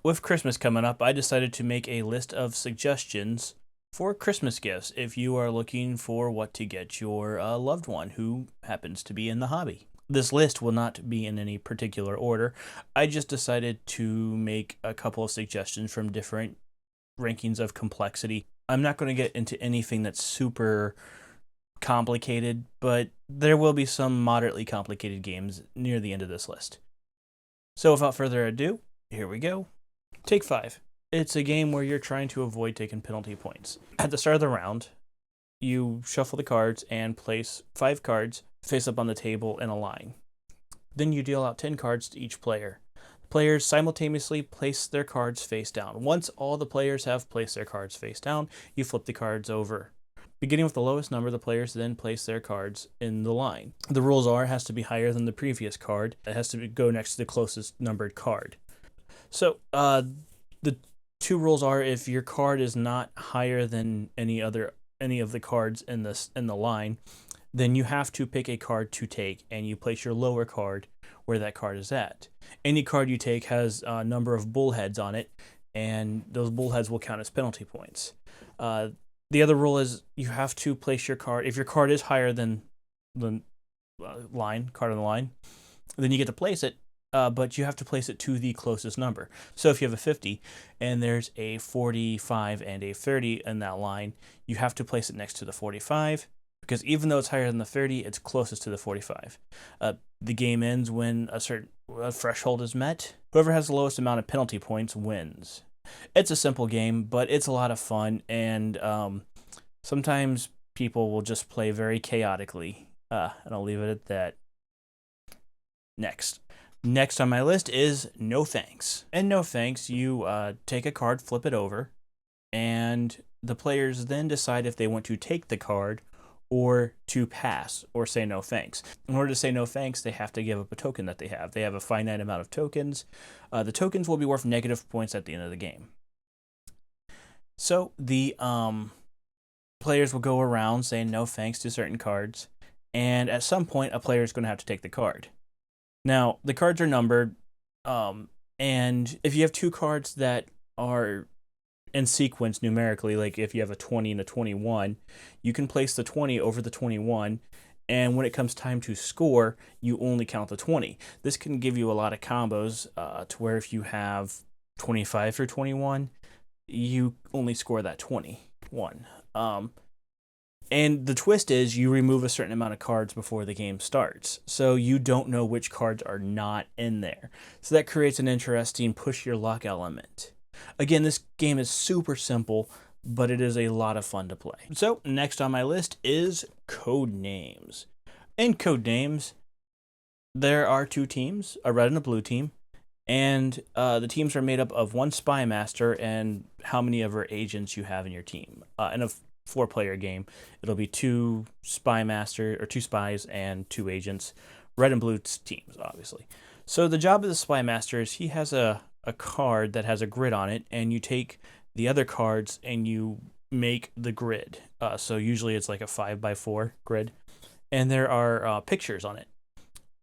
With Christmas coming up, I decided to make a list of suggestions for Christmas gifts if you are looking for what to get your loved one who happens to be in the hobby. This list will not be in any particular order. I just decided to make a couple of suggestions from different rankings of complexity. I'm not going to get into anything that's super complicated, but there will be some moderately complicated games near the end of this list. So without further ado, here we go. Take 5. It's a game where you're trying to avoid taking penalty points. At the start of the round, you shuffle the cards and place 5 cards face up on the table in a line. Then you deal out 10 cards to each player. The players simultaneously place their cards face down. Once all the players have placed their cards face down, you flip the cards over. Beginning with the lowest number, the players then place their cards in the line. The rules are it has to be higher than the previous card. It has to go next to the closest numbered card. So the two rules are if your card is not higher than any of the cards in the line, then you have to pick a card to take, and you place your lower card where that card is at. Any card you take has a number of bullheads on it, and those bullheads will count as penalty points. The other rule is you have to place your card. If your card is higher than the card on the line, then you get to place it, but you have to place it to the closest number. So if you have a 50 and there's a 45 and a 30 in that line, you have to place it next to the 45, because even though it's higher than the 30, it's closest to the 45. The game ends when a certain threshold is met. Whoever has the lowest amount of penalty points wins. It's a simple game, but it's a lot of fun, and sometimes people will just play very chaotically, and I'll leave it at that. Next on my list is No Thanks. In No Thanks, you take a card, flip it over, and the players then decide if they want to take the card or to pass or say no thanks. In order to say no thanks, they have to give up a token that they have. They have a finite amount of tokens. The tokens will be worth negative points at the end of the game. So the players will go around saying no thanks to certain cards, and at some point a player is going to have to take the card. Now, the cards are numbered, and if you have 2 cards that are in sequence numerically, like if you have a 20 and a 21, you can place the 20 over the 21, and when it comes time to score, you only count the 20. This can give you a lot of combos to where if you have 25 or 21, you only score that 21. And the twist is you remove a certain amount of cards before the game starts, so you don't know which cards are not in there. So that creates an interesting push your luck element. Again, this game is super simple, but it is a lot of fun to play. So next on my list is Code Names. In Code Names, there are 2 teams, a red and a blue team, and the teams are made up of 1 spy master and how many ever agents you have in your team. In a 4-player game, it'll be 2 spy master or 2 spies and 2 agents, red and blue teams, obviously. So the job of the spy master is he has a card that has a grid on it, and you take the other cards and you make the grid. So usually it's like a 5x4 grid, and there are pictures on it.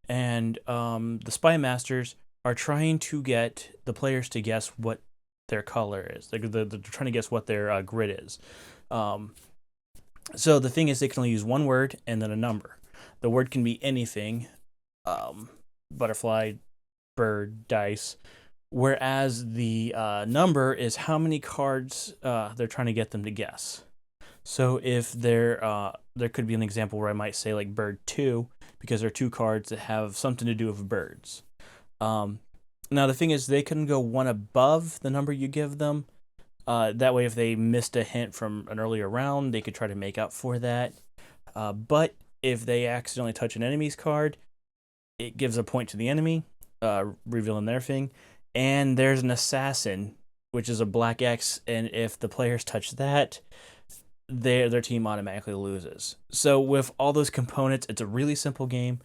And the spy masters are trying to get the players to guess what their color is. They're trying to guess what their grid is. So the thing is, they can only use 1 word and then a number. The word can be anything, butterfly, bird, dice, whereas the number is how many cards they're trying to get them to guess. So if there could be an example where I might say like bird 2, because there are 2 cards that have something to do with birds. Now the thing is, they can go 1 above the number you give them. That way, if they missed a hint from an earlier round, they could try to make up for that. But if they accidentally touch an enemy's card, it gives a point to the enemy, revealing their thing. And there's an assassin, which is a black X, and if the players touch that, their team automatically loses. So with all those components, it's a really simple game,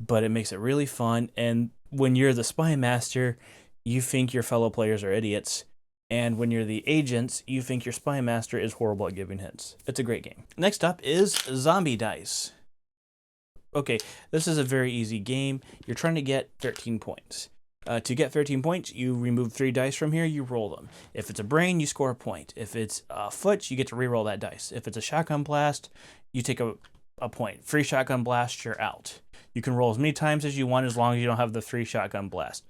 but it makes it really fun. And when you're the spy master, you think your fellow players are idiots. And when you're the agents, you think your spy master is horrible at giving hints. It's a great game. Next up is Zombie Dice. Okay, this is a very easy game. You're trying to get 13 points. To get 13 points, you remove 3 dice from here, you roll them. If it's a brain, you score a point. If it's a foot, you get to re-roll that dice. If it's a shotgun blast, you take a point. Free shotgun blast, you're out. You can roll as many times as you want as long as you don't have the 3 shotgun blast.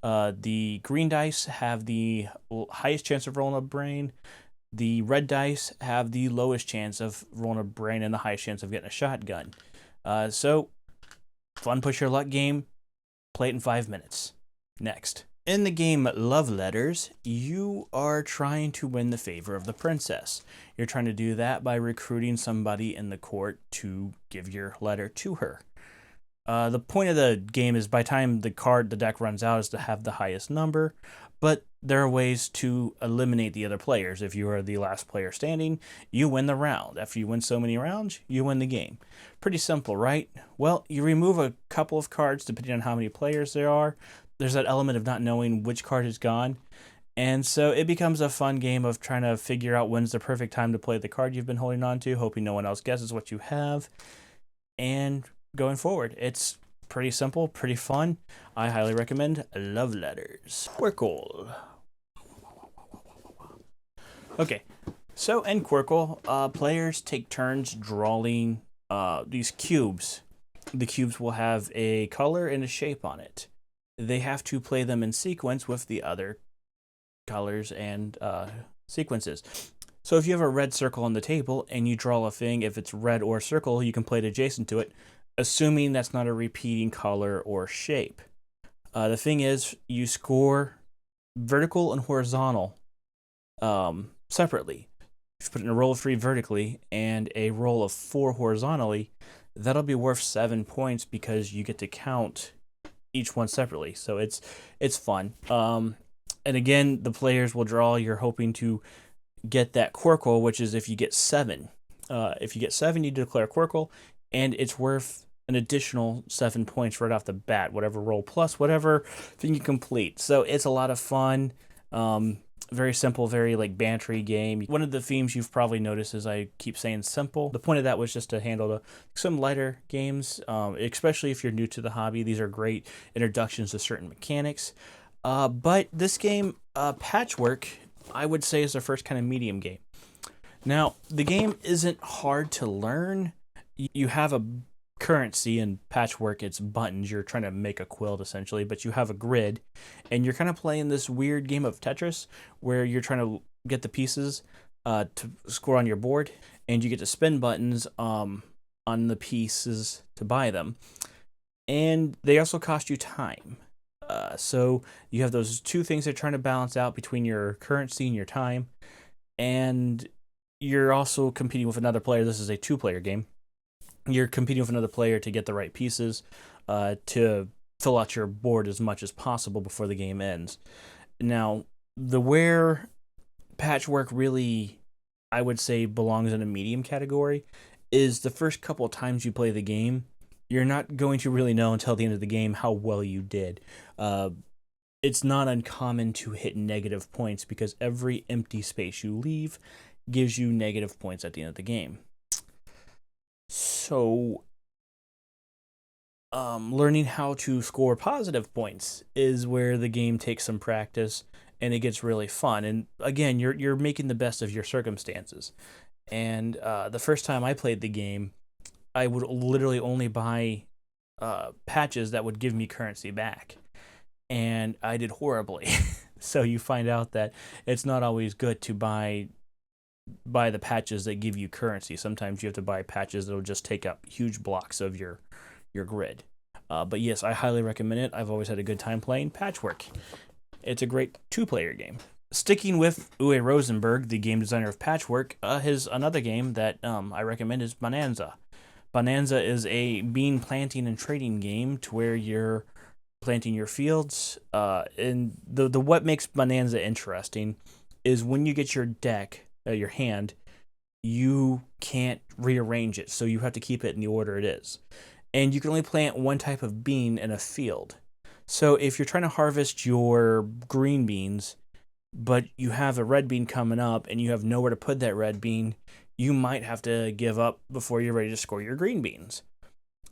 The green dice have the highest chance of rolling a brain. The red dice have the lowest chance of rolling a brain and the highest chance of getting a shotgun. So, fun push your luck game. Play it in 5 minutes. Next. In the game Love Letters, you are trying to win the favor of the princess. You're trying to do that by recruiting somebody in the court to give your letter to her. The point of the game is by the time the deck runs out is to have the highest number, but there are ways to eliminate the other players. If you are the last player standing, you win the round. After you win so many rounds, you win the game. Pretty simple, right? Well, you remove a couple of cards depending on how many players there are. There's that element of not knowing which card is gone. And so it becomes a fun game of trying to figure out when's the perfect time to play the card you've been holding on to, hoping no one else guesses what you have, and going forward. It's pretty simple, pretty fun. I highly recommend Love Letters. Quirkle. Okay, so in Quirkle, players take turns drawing these cubes. The cubes will have a color and a shape on it. They have to play them in sequence with the other colors and sequences. So if you have a red circle on the table and you draw a thing, if it's red or circle, you can play it adjacent to it, assuming that's not a repeating color or shape. The thing is, you score vertical and horizontal separately. If you put in a roll of 3 vertically and a roll of 4 horizontally, that'll be worth 7 points because you get to count each one separately. So it's fun. And again, the players will draw. You're hoping to get that Quirkle, which is if you get 7. If you get 7, you declare Quirkle, and it's worth an additional 7 points right off the bat, whatever roll plus whatever thing you complete. So it's a lot of fun. Very simple, very like bantery game. One of the themes you've probably noticed is I keep saying simple. The point of that was just to handle some lighter games, especially if you're new to the hobby. These are great introductions to certain mechanics. But this game, Patchwork, I would say is the first kind of medium game. Now, the game isn't hard to learn. You have a currency in Patchwork, it's buttons. You're trying to make a quilt essentially, but you have a grid, and you're kind of playing this weird game of Tetris where you're trying to get the pieces to score on your board, and you get to spin buttons on the pieces to buy them, and they also cost you time. So you have those two things they're trying to balance out between your currency and your time, and you're also competing with another player. This is a 2-player game. You're competing with another player to get the right pieces to fill out your board as much as possible before the game ends. Now, where Patchwork really, I would say, belongs in a medium category is the first couple of times you play the game, you're not going to really know until the end of the game how well you did. It's not uncommon to hit negative points because every empty space you leave gives you negative points at the end of the game. So, learning how to score positive points is where the game takes some practice, and it gets really fun. And again, you're making the best of your circumstances. And the first time I played the game, I would literally only buy patches that would give me currency back, and I did horribly. So you find out that it's not always good to buy the patches that give you currency. Sometimes you have to buy patches that will just take up huge blocks of your grid. But yes, I highly recommend it. I've always had a good time playing Patchwork. It's a great 2-player game. Sticking with Uwe Rosenberg, the game designer of Patchwork, his another game that I recommend is Bonanza. Bonanza is a bean planting and trading game to where you're planting your fields. And the what makes Bonanza interesting is when you get your deck, your hand, you can't rearrange it, so you have to keep it in the order it is. And you can only plant one type of bean in a field. So if you're trying to harvest your green beans, but you have a red bean coming up and you have nowhere to put that red bean, you might have to give up before you're ready to score your green beans.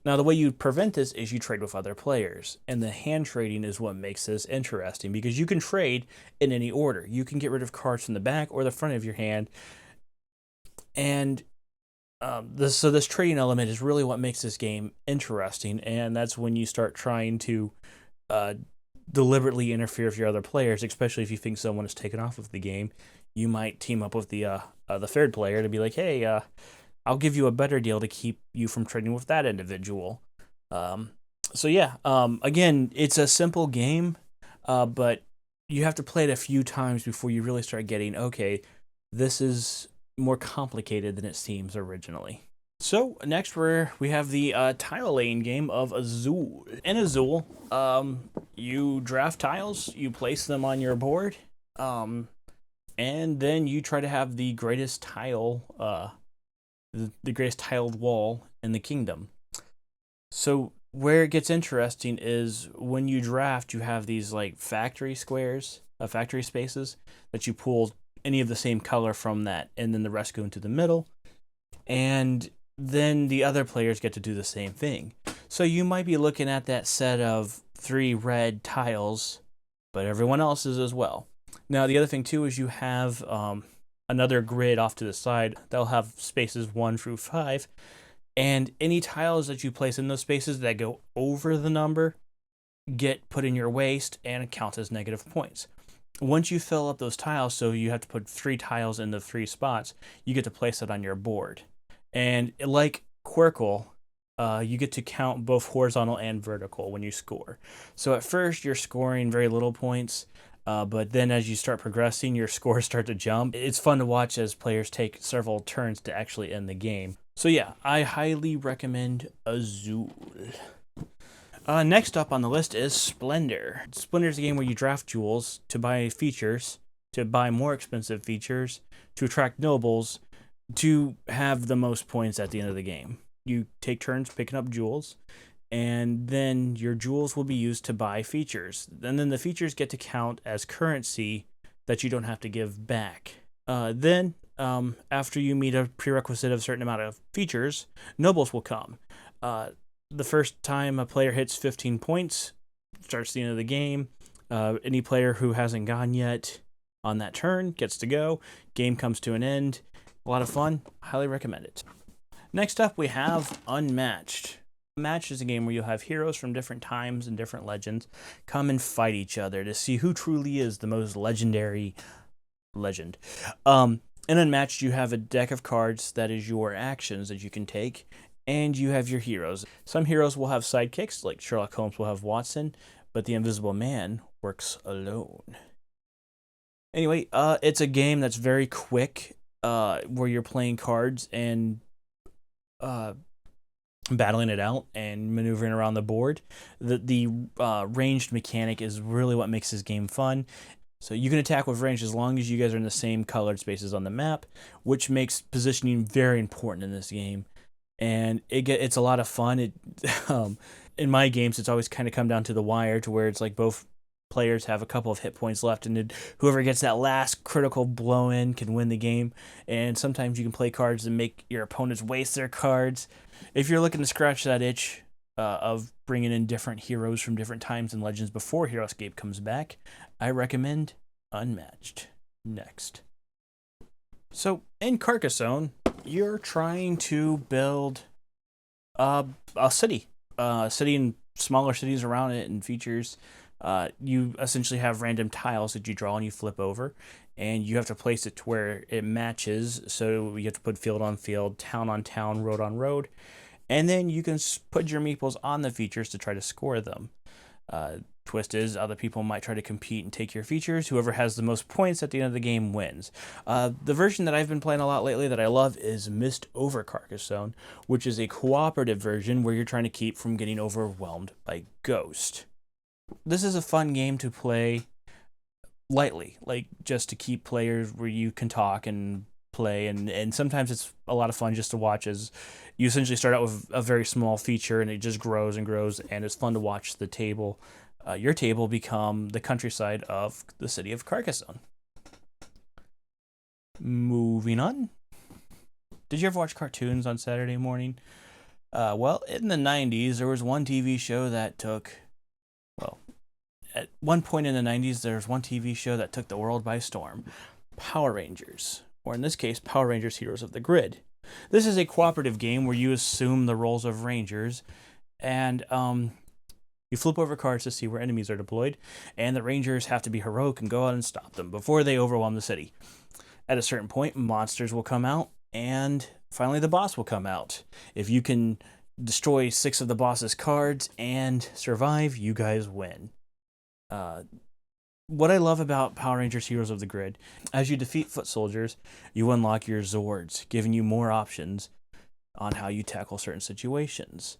Now, the way you prevent this is you trade with other players. And the hand trading is what makes this interesting because you can trade in any order. You can get rid of cards from the back or the front of your hand. And this trading element is really what makes this game interesting. And that's when you start trying to deliberately interfere with your other players, especially if you think someone is taken off of the game. You might team up with the third player to be like, hey, I'll give you a better deal to keep you from trading with that individual. So yeah, again, it's a simple game, but you have to play it a few times before you really start getting, okay, this is more complicated than it seems originally. So next we have the tile laying game of Azul. In Azul, you draft tiles, you place them on your board, and then you try to have the greatest tile, the greatest tiled wall in the kingdom. So where it gets interesting is when you draft, you have these like factory squares, factory spaces that you pull any of the same color from that, and then the rest go into the middle, and then the other players get to do the same thing. So you might be looking at that set of 3 red tiles, but everyone else is as well. Now the other thing too is you have another grid off to the side that'll have spaces 1 through 5, and any tiles that you place in those spaces that go over the number get put in your waste and count as negative points. Once you fill up those tiles, so you have to put 3 tiles in the 3 spots, you get to place it on your board. And like Quirkle, you get to count both horizontal and vertical when you score. So at first, you're scoring very little points, but then as you start progressing, your scores start to jump. It's fun to watch as players take several turns to actually end the game. So yeah, I highly recommend Azul. Next up on the list is Splendor. Splendor is a game where you draft jewels to buy features, to buy more expensive features, to attract nobles, to have the most points at the end of the game. You take turns picking up jewels, and then your jewels will be used to buy features. And then the features get to count as currency that you don't have to give back. Then, after you meet a prerequisite of a certain amount of features, nobles will come. The first time a player hits 15 points, starts the end of the game. Any player who hasn't gone yet on that turn gets to go. Game comes to an end. A lot of fun. Highly recommend it. Next up, we have Unmatched. Unmatched is a game where you'll have heroes from different times and different legends come and fight each other to see who truly is the most legendary legend. In Unmatched, you have a deck of cards that is your actions that you can take, and you have your heroes. Some heroes will have sidekicks, like Sherlock Holmes will have Watson, but the Invisible Man works alone. Anyway, it's a game that's very quick, where you're playing cards and battling it out and maneuvering around the board. The ranged mechanic is really what makes this game fun. So you can attack with range as long as you guys are in the same colored spaces on the map, which makes positioning very important in this game. And it's a lot of fun. In my games, it's always kind of come down to the wire, to where it's like both players have a couple of hit points left, and whoever gets that last critical blow in can win the game. And sometimes you can play cards and make your opponents waste their cards. If you're looking to scratch that itch of bringing in different heroes from different times and legends before HeroScape comes back, I recommend Unmatched. Next. So in Carcassonne, you're trying to build a city and smaller cities around it and features. You essentially have random tiles that you draw and you flip over, and you have to place it to where it matches. So you have to put field on field, town on town, road on road, and then you can put your meeples on the features to try to score them. Twist is other people might try to compete and take your features. Whoever has the most points at the end of the game wins. The version that I've been playing a lot lately that I love is Mist Over Carcassonne, which is a cooperative version where you're trying to keep from getting overwhelmed by Ghost. This is a fun game to play lightly, like just to keep players where you can talk and play, and sometimes it's a lot of fun just to watch as you essentially start out with a very small feature and it just grows and grows, and it's fun to watch the table, your table, become the countryside of the city of Carcassonne. Moving on. Did you ever watch cartoons on Saturday morning? Well, in the 90s, there was one TV show that took, well, at one point in the 90s, there was one TV show that took the world by storm, Power Rangers, or in this case, Power Rangers Heroes of the Grid. This is a cooperative game where you assume the roles of Rangers, and you flip over cards to see where enemies are deployed, and the Rangers have to be heroic and go out and stop them before they overwhelm the city. At a certain point, monsters will come out, and finally the boss will come out. If you can destroy 6 of the boss's cards and survive, you guys win. What I love about Power Rangers Heroes of the Grid, as you defeat foot soldiers, you unlock your Zords, giving you more options on how you tackle certain situations.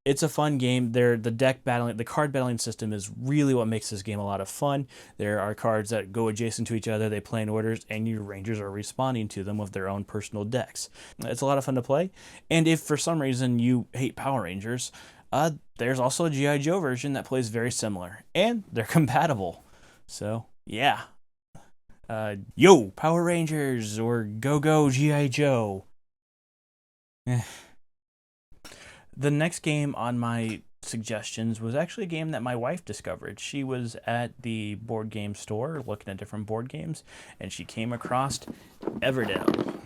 It's a fun game. The card battling system is really what makes this game a lot of fun. There are cards that go adjacent to each other, they play in orders, and your Rangers are responding to them with their own personal decks. It's a lot of fun to play. And if for some reason you hate Power Rangers, there's also a G.I. Joe version that plays very similar, and they're compatible. So, yeah. Yo, Power Rangers, or go G.I. Joe. The next game on my suggestions was actually a game that my wife discovered. She was at the board game store looking at different board games, and she came across Everdell.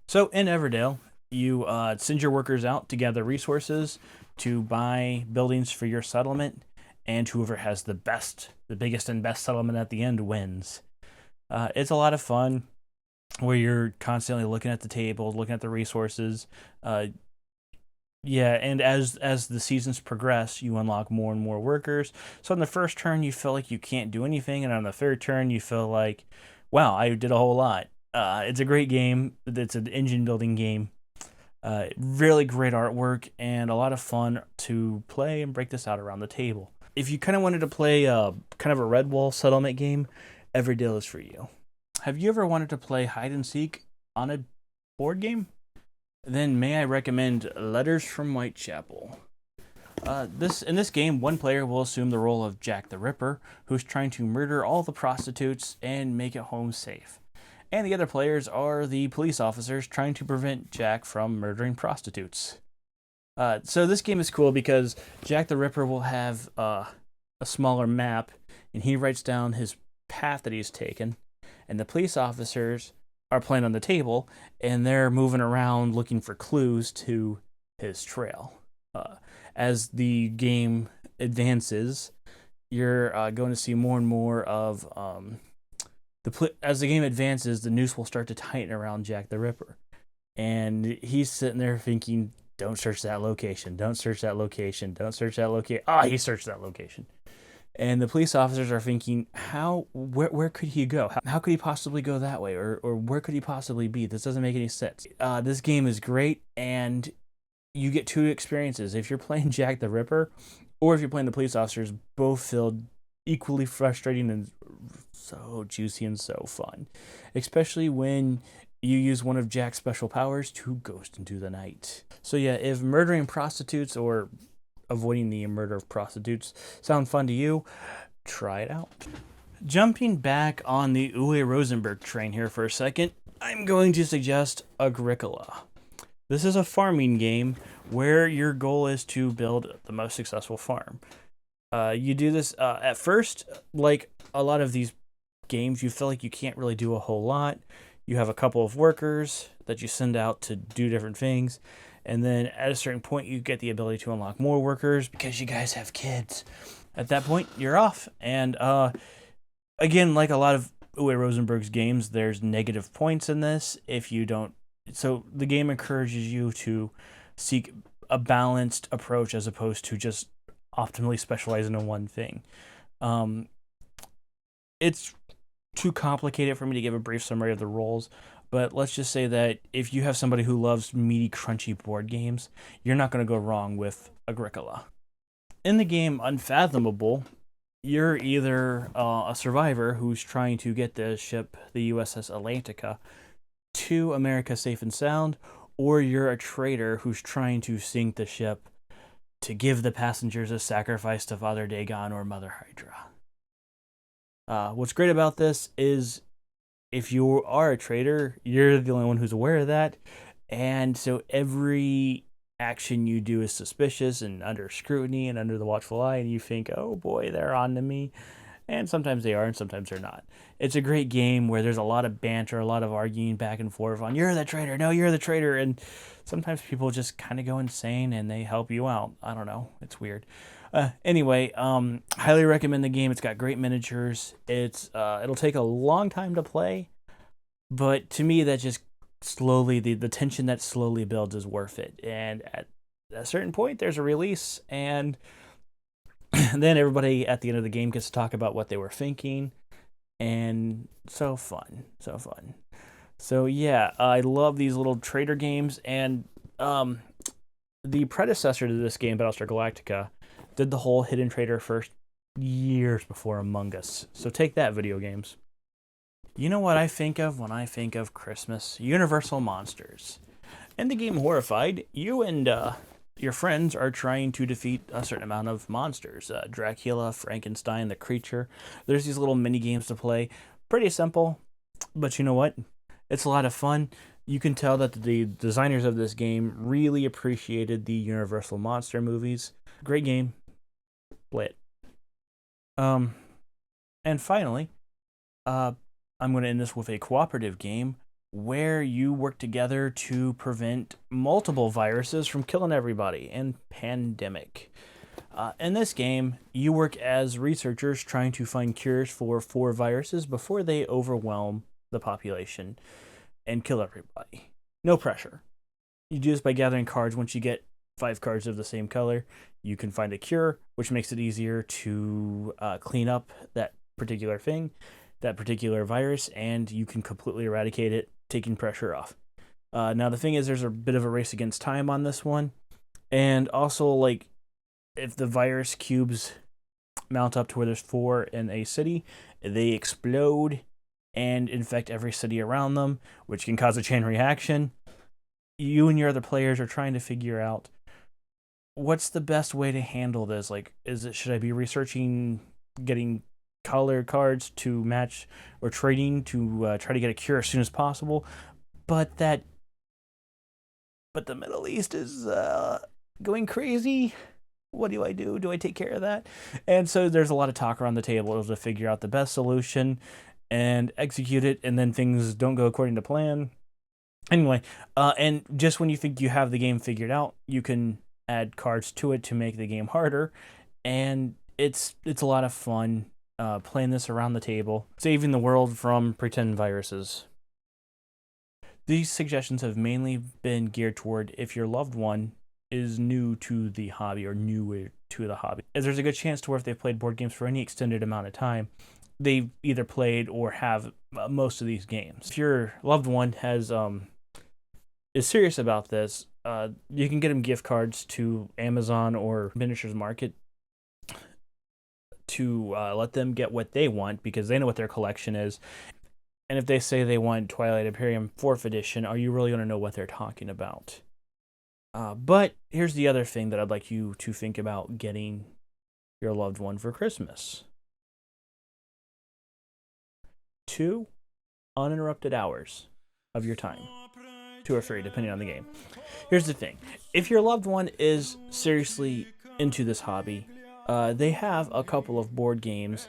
So in Everdell, you send your workers out to gather resources to buy buildings for your settlement, and whoever has the biggest and best settlement at the end wins. It's a lot of fun where you're constantly looking at the table, looking at the resources. Yeah, and as the seasons progress, you unlock more and more workers. So on the first turn, you feel like you can't do anything, and on the third turn, you feel like, wow, I did a whole lot. It's a great game. It's an engine building game. Really great artwork and a lot of fun to play and break this out around the table. If you kind of wanted to play kind of a red wall settlement game, Everdell is for you. Have you ever wanted to play hide and seek on a board game? Then may I recommend Letters from Whitechapel. In this game, one player will assume the role of Jack the Ripper, who's trying to murder all the prostitutes and make it home safe. And the other players are the police officers trying to prevent Jack from murdering prostitutes. So this game is cool because Jack the Ripper will have a smaller map, and he writes down his path that he's taken, and the police officers are playing on the table, and they're moving around looking for clues to his trail. As the game advances, you're going to see more and more of as the game advances, the noose will start to tighten around Jack the Ripper, and he's sitting there thinking, "Don't search that location. Don't search that location. Don't search that location." He searched that location. And the police officers are thinking, where could he go? How could he possibly go that way? Or where could he possibly be? This doesn't make any sense. This game is great, and you get 2 experiences. If you're playing Jack the Ripper, or if you're playing the police officers, both feel equally frustrating and so juicy and so fun. Especially when you use one of Jack's special powers to ghost into the night. So yeah, if murdering prostitutes or avoiding the murder of prostitutes sound fun to you, try it out. Jumping back on the Uwe Rosenberg train here for a second, I'm going to suggest Agricola. This is a farming game where your goal is to build the most successful farm. You do this at first, like a lot of these games, you feel like you can't really do a whole lot. You have a couple of workers that you send out to do different things. And then at a certain point, you get the ability to unlock more workers because you guys have kids. At that point, you're off. And again, like a lot of Uwe Rosenberg's games, there's negative points in this if you don't. So the game encourages you to seek a balanced approach as opposed to just optimally specializing in one thing. It's too complicated for me to give a brief summary of the roles. But let's just say that if you have somebody who loves meaty, crunchy board games, you're not going to go wrong with Agricola. In the game Unfathomable, you're either a survivor who's trying to get the ship, the USS Atlantica, to America safe and sound, or you're a traitor who's trying to sink the ship to give the passengers a sacrifice to Father Dagon or Mother Hydra. What's great about this is if you are a traitor, you're the only one who's aware of that. And so every action you do is suspicious and under scrutiny and under the watchful eye, and you think, oh boy, they're on to me. And sometimes they are, and sometimes they're not. It's a great game where there's a lot of banter, a lot of arguing back and forth on, you're the traitor, no, you're the traitor. And sometimes people just kind of go insane and they help you out. I don't know. It's weird. Anyway, highly recommend the game. It's got great miniatures. It'll take a long time to play, but to me, that just slowly, the tension that slowly builds is worth it. And at a certain point, there's a release, and then everybody at the end of the game gets to talk about what they were thinking, and so fun. So yeah, I love these little trader games, and the predecessor to this game, Battlestar Galactica, did the whole hidden trader first years before Among Us. So take that, video games. You know what I think of when I think of Christmas? Universal monsters. In the game Horrified, you and your friends are trying to defeat a certain amount of monsters. Dracula, Frankenstein, the creature. There's these little mini games to play. Pretty simple, but you know what? It's a lot of fun. You can tell that the designers of this game really appreciated the Universal Monster movies. Great game. Play it. And finally, I'm going to end this with a cooperative game where you work together to prevent multiple viruses from killing everybody in Pandemic. In this game, you work as researchers trying to find cures for 4 viruses before they overwhelm the population and kill everybody. No pressure. You do this by gathering cards. Once you get 5 cards of the same color, you can find a cure, which makes it easier to clean up that particular thing, that particular virus, and you can completely eradicate it, taking pressure off. Now, the thing is, there's a bit of a race against time on this one, and also, like, if the virus cubes mount up to where there's 4 in a city, they explode and infect every city around them, which can cause a chain reaction. You and your other players are trying to figure out what's the best way to handle this. Like, should I be researching getting color cards to match, or trading to try to get a cure as soon as possible? But the Middle East is going crazy. What do I do? Do I take care of that? And so there's a lot of talk around the table to figure out the best solution and execute it, and then things don't go according to plan. Anyway, and just when you think you have the game figured out, you can add cards to it to make the game harder, and it's a lot of fun playing this around the table, saving the world from pretend viruses. These suggestions have mainly been geared toward if your loved one is new to the hobby or newer to the hobby, as there's a good chance to where if they've played board games for any extended amount of time, they've either played or have most of these games. If your loved one has is serious about this, you can get them gift cards to Amazon or Miniatures Market to let them get what they want, because they know what their collection is. And if they say they want Twilight Imperium 4th edition, are you really going to know what they're talking about? But here's the other thing that I'd like you to think about getting your loved one for Christmas. 2 uninterrupted hours of your time. 2 or 3, depending on the game. Here's the thing. If your loved one is seriously into this hobby, they have a couple of board games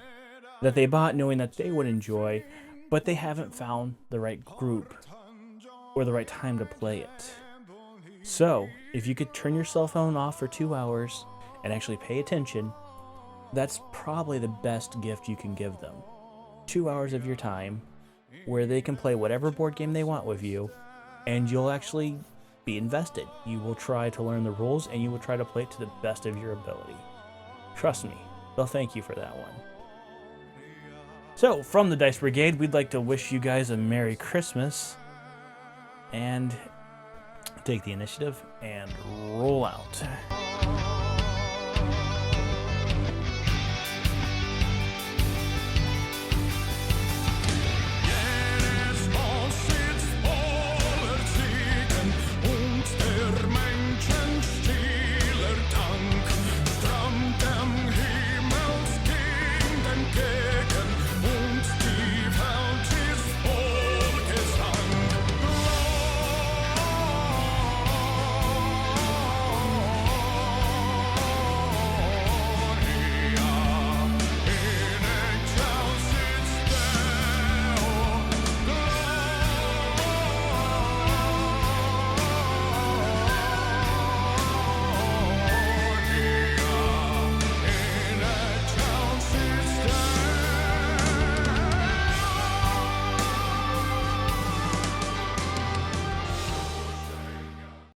that they bought knowing that they would enjoy, but they haven't found the right group or the right time to play it. So, if you could turn your cell phone off for 2 hours and actually pay attention, that's probably the best gift you can give them. 2 hours of your time where they can play whatever board game they want with you, and you'll actually be invested. You will try to learn the rules, and you will try to play it to the best of your ability. Trust me, they'll thank you for that one. So, from the Dice Brigade, we'd like to wish you guys a Merry Christmas, and take the initiative and roll out.